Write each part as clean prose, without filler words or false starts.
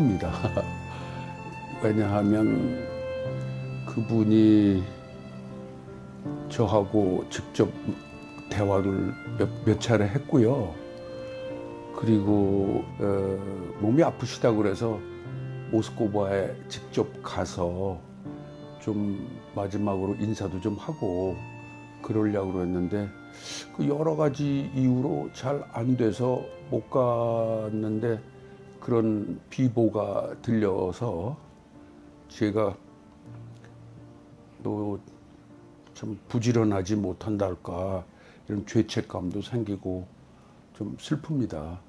슬픕니다. 왜냐하면 그분이 저하고 직접 대화를 몇 차례 했고요. 그리고 몸이 아프시다고 그래서 모스크바에 직접 가서 좀 마지막으로 인사도 좀 하고 그러려고 했는데 그 여러 가지 이유로 잘 안 돼서 못 갔는데 그런 비보가 들려서 제가 또 참 부지런하지 못한달까 이런 죄책감도 생기고 좀 슬픕니다.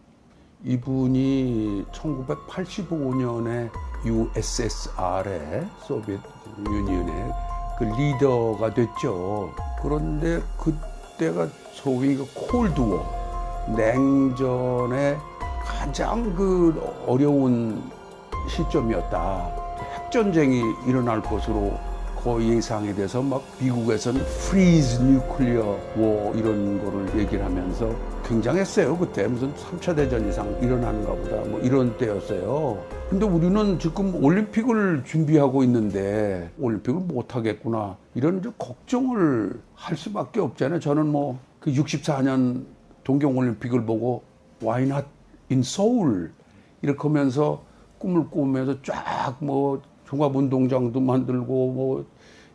이분이 1985년에 USSR의 소비에트 유니언의 그 리더가 됐죠. 그런데 그때가 소위 콜드워, 냉전의 가장 그 어려운 시점이었다. 핵전쟁이 일어날 것으로 거의 예상이 돼서 막 미국에서는 freeze nuclear war 이런 거를 얘기를 하면서 굉장했어요. 그때 무슨 3차 대전 이상 일어나는가 보다 뭐 이런 때였어요. 근데 우리는 지금 올림픽을 준비하고 있는데 올림픽을 못 하겠구나 이런 걱정을 할 수밖에 없잖아요. 저는 뭐 그 64년 동경올림픽을 보고 why not in Seoul 이렇게 하면서 꿈을 꾸면서 쫙 뭐 종합운동장도 만들고 뭐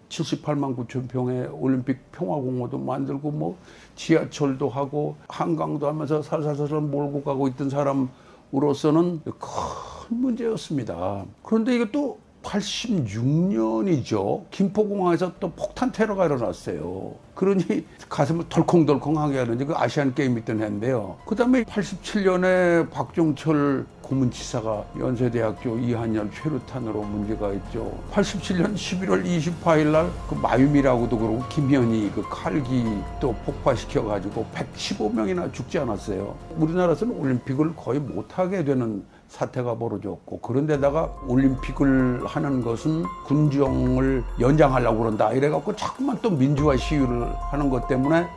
78만 9천 평의 올림픽 평화공원도 만들고 뭐 지하철도 하고 한강도 하면서 살살살살 몰고 가고 있던 사람으로서는 큰 문제였습니다. 그런데 이게 또 86년이죠. 김포공항에서 또 폭탄 테러가 일어났어요. 그러니 가슴을 덜컹덜컹하게 하는데 그 아시안 게임 있던 해인데요. 그 다음에 87년에 박종철 고문치사가 연세대학교 이한열 최루탄으로 문제가 있죠. 87년 11월 28일 날 그 마유미라고도 그러고 김현희 그 칼기 또 폭파시켜가지고 115명이나 죽지 않았어요. 우리나라에서는 올림픽을 거의 못하게 되는 사태가 벌어졌고 그런데다가 올림픽을 하는 것은 군정을 연장하려고 그런다 이래갖고 자꾸만 또 민주화 시위를 하는 것 때문에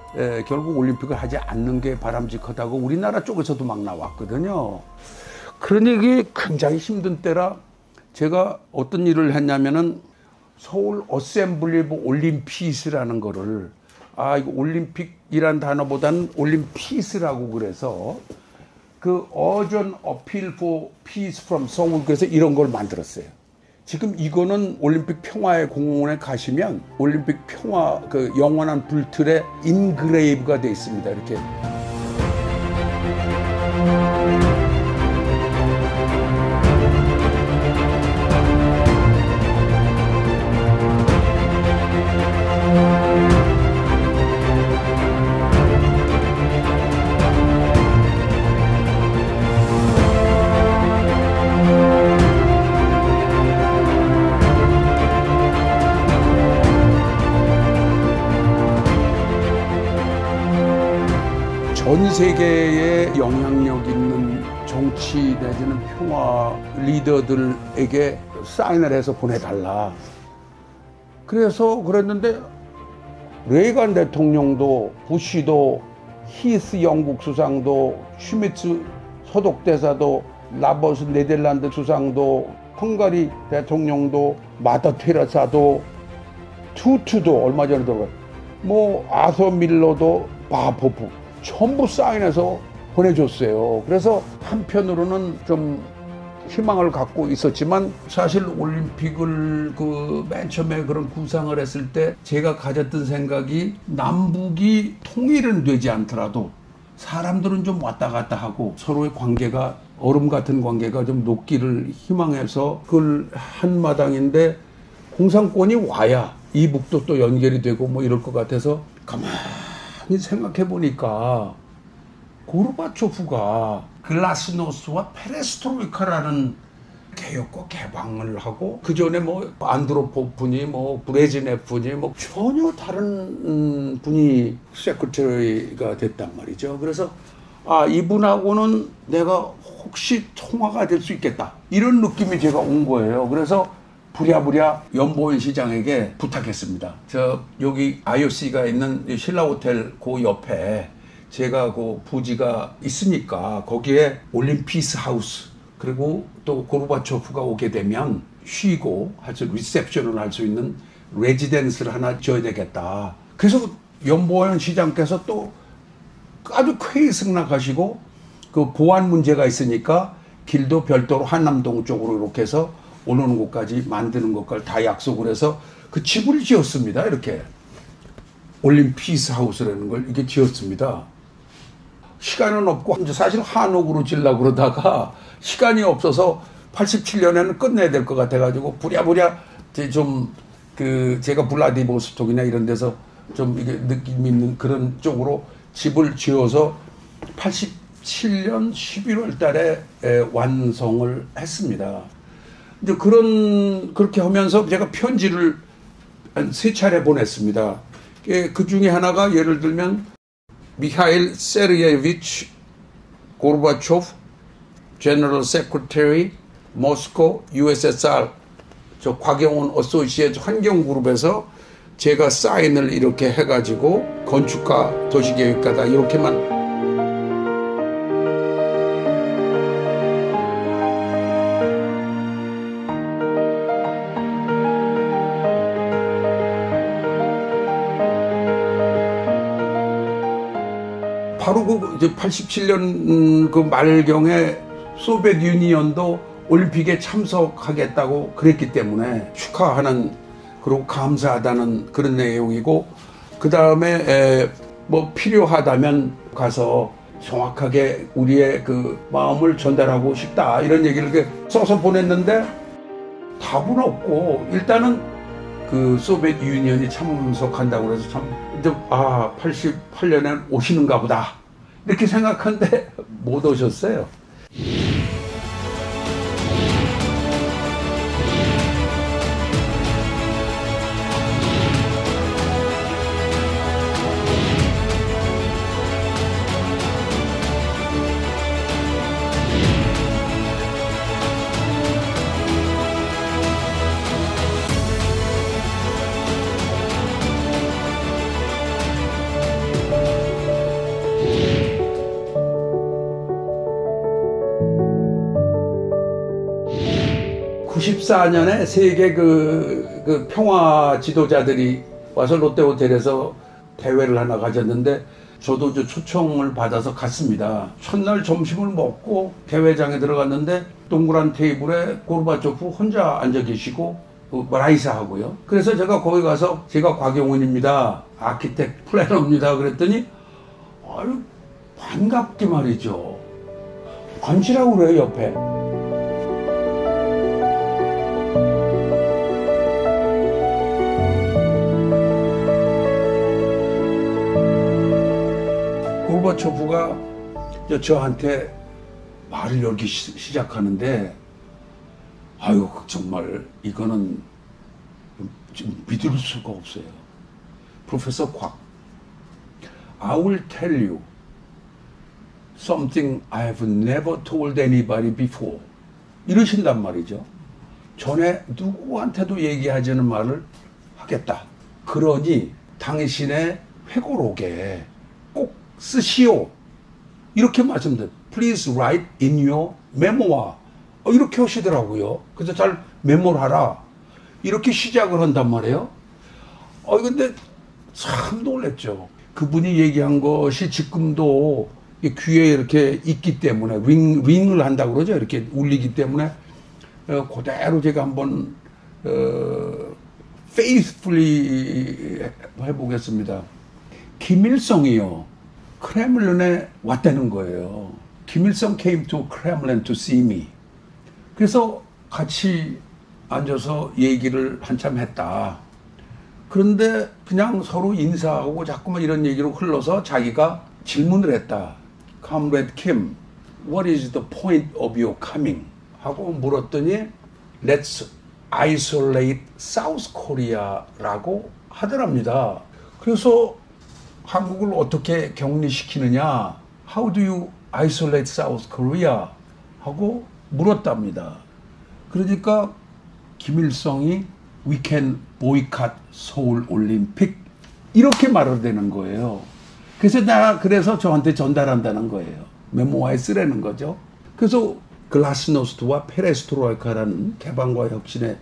결국 올림픽을 하지 않는 게 바람직하다고 우리나라 쪽에서도 막 나왔거든요. 그러니 이게 굉장히 힘든 때라 제가 어떤 일을 했냐면은 서울 어셈블리 오브 올림피스라는 거를 이거 올림픽이란 단어보다는 올림피스라고 그래서 그 urgent appeal for peace from Seoul 그래서 이런 걸 만들었어요. 지금 이거는 올림픽 평화의 공원에 가시면 올림픽 평화 그 영원한 불틀에 인그레이브가 돼 있습니다. 이렇게. 전 세계에 영향력 있는 정치 내지는 평화 리더들에게 사인을 해서 보내달라. 그래서 그랬는데 레이간 대통령도 부시도 히스 영국 수상도 슈미츠 소독대사도 라버스 네덜란드 수상도 헝가리 대통령도 마더 테레사도 투투도 얼마 전에 들어가 뭐 아서 밀러도 바포프 전부 사인해서 보내줬어요. 그래서 한편으로는 좀 희망을 갖고 있었지만 사실 올림픽을 그 맨 처음에 그런 구상을 했을 때 제가 가졌던 생각이 남북이 통일은 되지 않더라도 사람들은 좀 왔다 갔다 하고 서로의 관계가 얼음 같은 관계가 좀 녹기를 희망해서 그걸 한 마당인데 공산권이 와야 이북도 또 연결이 되고 뭐 이럴 것 같아서 가만히 생각해 보니까 고르바초프가 글라스노스와 페레스트로이카라는 개혁과 개방을 하고 그 전에 뭐 안드로포프니 뭐 브레즈네프니 뭐 전혀 다른 분이 세크레터리가 됐단 말이죠. 그래서 이분하고는 내가 혹시 통화가 될 수 있겠다 이런 느낌이 제가 온 거예요. 그래서 부랴부랴 연보은 시장에게 부탁했습니다. 저 여기 IOC가 있는 신라 호텔 그 옆에 제가 그 부지가 있으니까 거기에 올림피스 하우스 그리고 또 고르바초프가 오게 되면 쉬고 아주 리셉션을 할 수 있는 레지던스를 하나 줘야 되겠다. 그래서 연보현 시장께서 또 아주 쾌히 승낙하시고 그 보안 문제가 있으니까 길도 별도로 한남동 쪽으로 이렇게 해서 오는 곳까지 만드는 것까지 다 약속을 해서 그 집을 지었습니다. 이렇게 올림피스 하우스라는 걸 이렇게 지었습니다. 시간은 없고 사실 한옥으로 지려고 그러다가 시간이 없어서 87년에는 끝내야 될 것 같아가지고 부랴부랴 좀 그 제가 블라디보스톡이나 이런 데서 좀 이게 느낌 있는 그런 쪽으로 집을 지어서 87년 11월 달에 완성을 했습니다. 이제 그렇게 하면서 제가 편지를 한 3차례 보냈습니다. 그 중에 하나가 예를 들면 미하일 세르예비치 고르바초프 제너럴 세크레터리 모스코 USSR 저 곽영훈 어소시에이트 환경그룹에서 제가 사인을 이렇게 해가지고 건축가 도시계획가다 이렇게만 바로 그 이제 87년 그 말경에 소비에트 유니언도 올림픽에 참석하겠다고 그랬기 때문에 축하하는 그리고 감사하다는 그런 내용이고 그 다음에 뭐 필요하다면 가서 정확하게 우리의 그 마음을 전달하고 싶다 이런 얘기를 이렇게 써서 보냈는데 답은 없고 일단은 그 소비에트 유니언이 참석한다고 그래서 참 88년에 오시는가 보다 이렇게 생각하는데 못 오셨어요. (94년에) 세계 그 평화 지도자들이 와서 롯데호텔에서 대회를 하나 가졌는데 저도 초청을 받아서 갔습니다. 첫날 점심을 먹고 대회장에 들어갔는데 동그란 테이블에 고르바초프 혼자 앉아 계시고 라이사하고요. 그래서 제가 거기 가서 제가 곽영훈입니다. 아키텍트 플래너입니다. 그랬더니 아유 반갑게 말이죠. 앉으라고 그래요 옆에. 고르바초프가 저한테 말을 열기 시작하는데 아유 정말 이거는 좀 믿을 수가 없어요. 프로페서 곽, I will tell you something I have never told anybody before. 이러신단 말이죠. 전에 누구한테도 얘기하지 않은 말을 하겠다. 그러니 당신의 회고록에 꼭 쓰시오. 이렇게 말씀드려요. Please write in your memoir. 이렇게 하시더라고요. 그래서 잘 메모를 하라. 이렇게 시작을 한단 말이에요. 근데 참 놀랬죠. 그분이 얘기한 것이 지금도 귀에 이렇게 있기 때문에 링을 한다고 그러죠. 이렇게 울리기 때문에 그대로 제가 한번 faithfully 해보겠습니다. 김일성이요. 크렘린에 왔다는 거예요. 김일성 came to Kremlin to see me. 그래서 같이 앉아서 얘기를 한참 했다. 그런데 그냥 서로 인사하고 자꾸만 이런 얘기로 흘러서 자기가 질문을 했다. Comrade Kim, what is the point of your coming? 하고 물었더니 Let's isolate South Korea라고 하더랍니다. 그래서 한국을 어떻게 격리시키느냐? How do you isolate South Korea? 하고 물었답니다. 그러니까 김일성이 We can boycott 서울 올림픽 이렇게 말을 되는 거예요. 그래서 저한테 전달한다는 거예요. 메모화에 쓰라는 거죠. 그래서 글라스노스트와 페레스트로이카라는 개방과 혁신의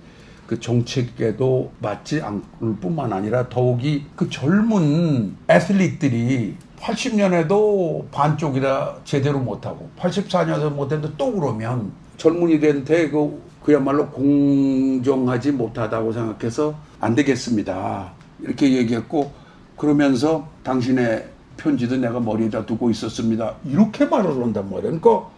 그 정책에도 맞지 않을 뿐만 아니라 더욱이 그 젊은 애슬릿들이 80년에도 반쪽이라 제대로 못하고 84년에도 못했는데 또 그러면 젊은이들한테 그야말로 공정하지 못하다고 생각해서 안 되겠습니다. 이렇게 얘기했고 그러면서 당신의 편지도 내가 머리에다 두고 있었습니다. 이렇게 말을 한단 말이에요. 그러니까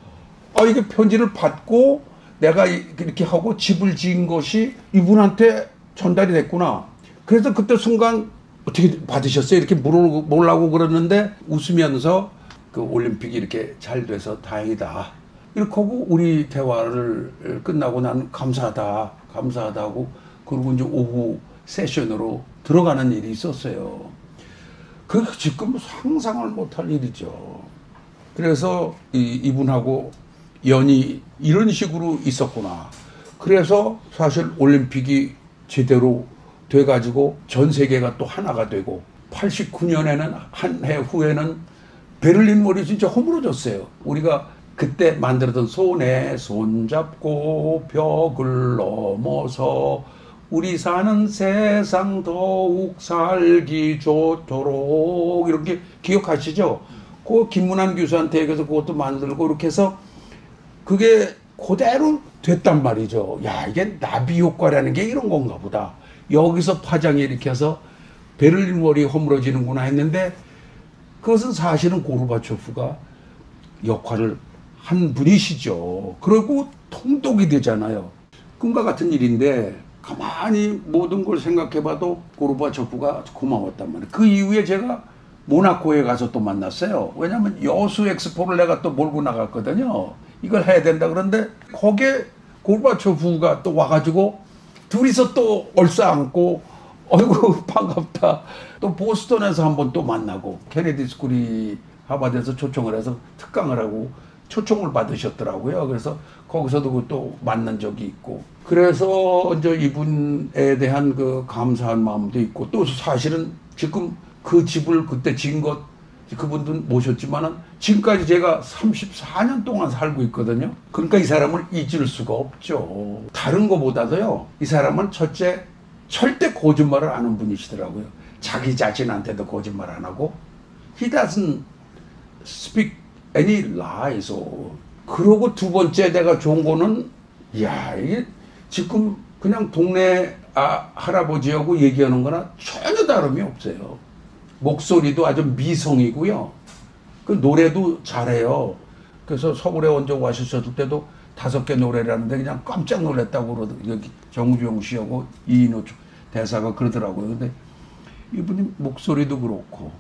이게 편지를 받고 내가 이렇게 하고 집을 지은 것이 이분한테 전달이 됐구나. 그래서 그때 순간 어떻게 받으셨어요? 이렇게 물으려고 그러는데 웃으면서 그 올림픽이 이렇게 잘 돼서 다행이다. 이렇게 하고 우리 대화를 끝나고 난 감사하다고 그리고 이제 오후 세션으로 들어가는 일이 있었어요. 그게 지금 상상을 못할 일이죠. 그래서 이분하고 연이 이런 식으로 있었구나. 그래서 사실 올림픽이 제대로 돼가지고 전 세계가 또 하나가 되고 89년에는 한 해 후에는 베를린 몰이 진짜 허물어졌어요. 우리가 그때 만들었던 손에 손잡고 벽을 넘어서 우리 사는 세상 더욱 살기 좋도록 이렇게 기억하시죠? 그 김문환 교수한테 얘기해서 그것도 만들고 이렇게 해서 그게 그대로 됐단 말이죠. 야, 이게 나비 효과라는 게 이런 건가 보다. 여기서 파장이 일으켜서 베를린 몰이 허물어지는구나 했는데 그것은 사실은 고르바초프가 역할을 한 분이시죠. 그리고 통독이 되잖아요. 꿈과 같은 일인데 가만히 모든 걸 생각해봐도 고르바초프가 고마웠단 말이에요. 그 이후에 제가 모나코에 가서 또 만났어요. 왜냐하면 여수 엑스포를 내가 또 몰고 나갔거든요. 이걸 해야 된다 그런데 거기에 고르바초프가 또 와가지고 둘이서 또 얼싸안고 어이구 반갑다. 또 보스턴에서 한번 또 만나고 케네디 스쿨이 하버드에서 초청을 해서 특강을 하고 초청을 받으셨더라고요. 그래서 거기서도 또 만난 적이 있고 그래서 이제 이분에 대한 그 감사한 마음도 있고 또 사실은 지금 그 집을 그때 지은 것 그분들 모셨지만은 지금까지 제가 34년 동안 살고 있거든요. 그러니까 이 사람을 잊을 수가 없죠. 다른 거보다도요. 이 사람은 첫째 절대 거짓말을 안 하는 분이시더라고요. 자기 자신한테도 거짓말 안 하고 he doesn't speak any lies. 그러고 두 번째 내가 좋은 거는 야 이게 지금 그냥 동네 할아버지하고 얘기하는 거나 전혀 다름이 없어요. 목소리도 아주 미성이고요. 그 노래도 잘해요. 그래서 서울에 언제 와셨을 때도 5개 노래를 하는데 그냥 깜짝 놀랐다고 그러더라고요. 여기 정주영 씨하고 이인호 대사가 그러더라고요. 근데 이분이 목소리도 그렇고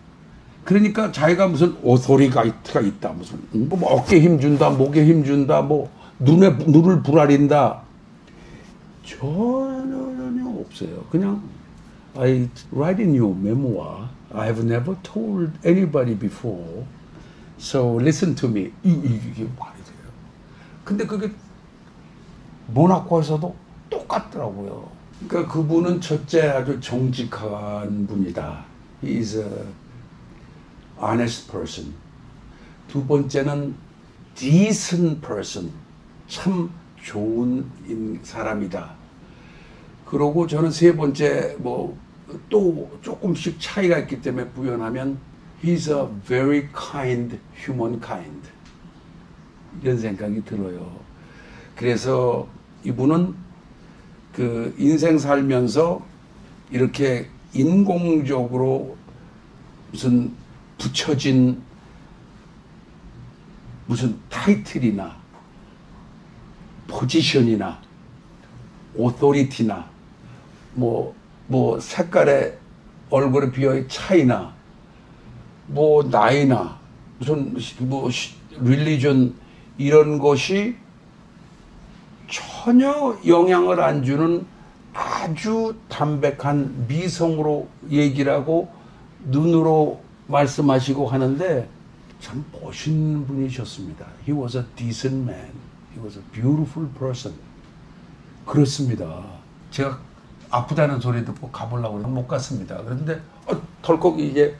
그러니까 자기가 무슨 오소리가 있다 무슨 뭐 어깨 힘준다 목에 힘준다 뭐 눈을 부라린다 전혀 없어요. 그냥 I write in your memoir. I have never told anybody before. So listen to me. 이게 말이 돼요. 근데 그게 모나코에서도 똑같더라고요. 그러니까 그분은 첫째 아주 정직한 분이다. He is a honest person. 두 번째는 decent person. 참 좋은 사람이다. 그러고 저는 세 번째 또 조금씩 차이가 있기 때문에 부연하면 He's a very kind humankind. 이런 생각이 들어요. 그래서 이분은 그 인생 살면서 이렇게 인공적으로 무슨 붙여진 무슨 타이틀이나 포지션이나 오토리티나 뭐 색깔의 얼굴에 비어의 차이나 뭐 나이나 무슨 릴리전 이런 것이 전혀 영향을 안 주는 아주 담백한 미성으로 얘기를 하고 눈으로 말씀하시고 하는데 참 멋있는 분이셨습니다. He was a decent man. He was a beautiful person. 그렇습니다. 제가 아프다는 소리 듣고 가보려고 해서 못 갔습니다. 그런데 덜컥 이제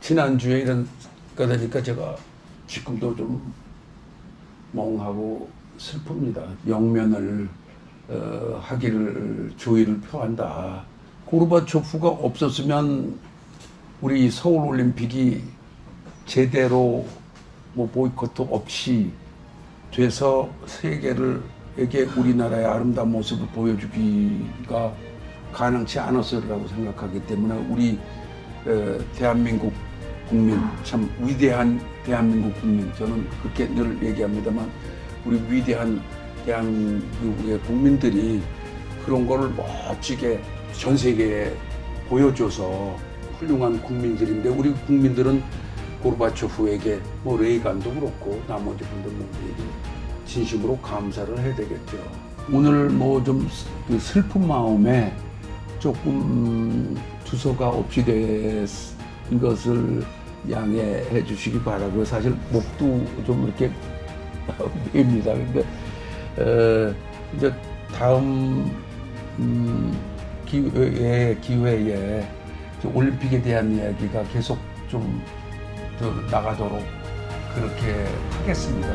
지난주에 이런 거 되니까 제가 지금도 좀 멍하고 슬픕니다. 영면을 하기를 조의를 표한다. 고르바초프가 없었으면 우리 서울올림픽이 제대로 뭐 보이콧도 없이 돼서 세계에게 우리나라의 아름다운 모습을 보여주기가 가능치 않았을 거라고 생각하기 때문에 우리 대한민국 국민, 참 위대한 대한민국 국민, 저는 그렇게 늘 얘기합니다만 우리 위대한 대한민국의 국민들이 그런 거를 멋지게 전 세계에 보여줘서 훌륭한 국민들인데, 우리 국민들은 고르바초프에게 뭐 레이간도 그렇고 나머지 분들에게 진심으로 감사를 해야 되겠죠. 오늘 뭐 좀 슬픈 마음에 조금 주소가 없이 된 것을 양해해 주시기 바라고요. 사실 목도 좀 이렇게 메입니다. 근데 이제 다음 기회에 올림픽에 대한 이야기가 계속 좀 더 나가도록 그렇게 하겠습니다.